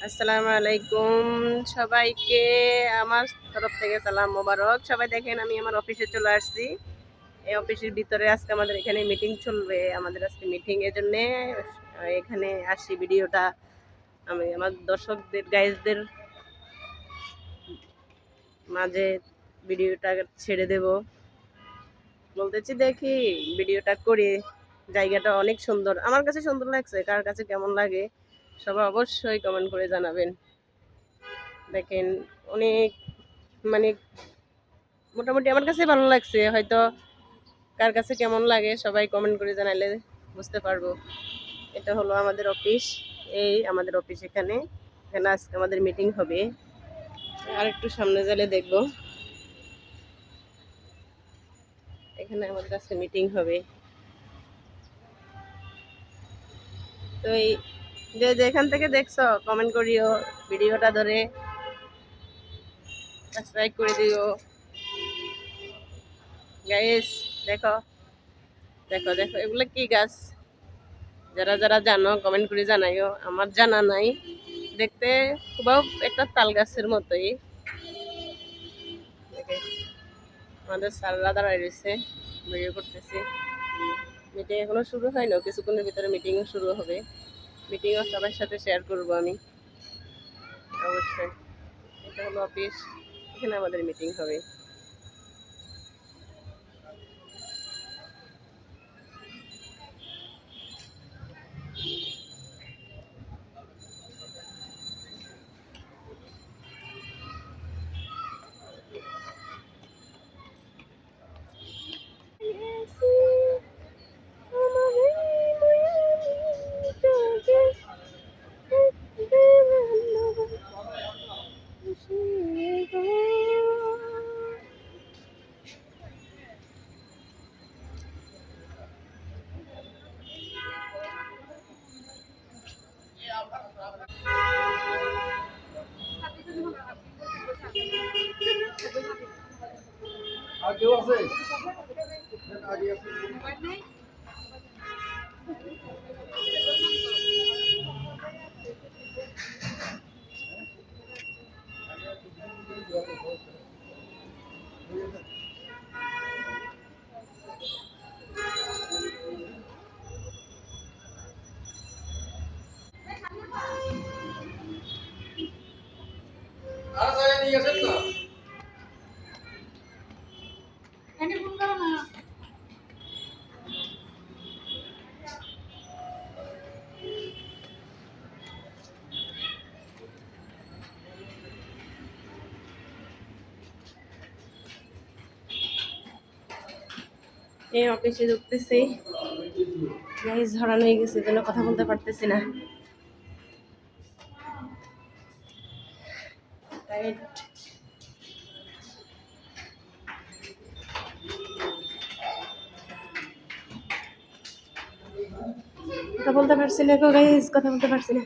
আসসালামু আলাইকুম সবাইকে। আমার তরফ থেকে সালাম মোবারক। সবাই দেখেন আমি আমার অফিসে চলে আসছি। এই অফিসের ভিতরে আজকে আমাদের এখানে মিটিং চলবে। আমাদের আজকে মিটিং এর জন্য এখানে আসি। ভিডিওটা আমি আমার দর্শকদের গাইজদের মাঝে ভিডিওটা ছেড়ে দেব বলতেছি। দেখি ভিডিওটা করি। জায়গাটা অনেক সুন্দর, আমার কাছে সুন্দর লাগছে। কার কাছে কেমন লাগে সবাই অবশ্যই কমেন্ট করে জানাবেন। দেখেন অনেক মানে মোটামুটি আমার কাছে ভালো লাগছে। হয়তো কার কাছে কেমন লাগে সবাই কমেন্ট করে জানালে বুঝতে পারবো। এটা হলো আমাদের অফিস। এই আমাদের অফিস এখানে এখানে আজকে আমাদের মিটিং হবে। আর একটু সামনে গেলে দেখবো এখানে আমাদের আজকে মিটিং হবে। তো এই যে যেখান থেকে দেখছো কমেন্ট করিও, ভিডিওটা ধরে সাবস্ক্রাইব করে দিও গাইস। দেখো দেখো দেখো এগুলো কি গাছ? যারা যারা জানো কমেন্ট করে জানাইও। আমার জানা নাই। দেখতে খুব একটা তাল গাছের মতোই। আমাদের স্যাররা দাঁড়ায় রয়েছে, ভিডিও করতেছি। মিটিং এখনো শুরু হয়নি, কিছুক্ষণের ভিতরে মিটিংও শুরু হবে। মিটিংও সবার সাথে শেয়ার করব আমি অবশ্যই। এটা হলো অফিস, এখানে আমাদের মিটিং হবে। আর কেউ আছে? এই অফিসে ঢুকতেছি, গাইজ ধরানো হয়ে গেছে, জন্য কথা বলতে পারতেছি না। রাইট, কথা বলতে পারছি না গো গাইজ, কথা বলতে পারছি না।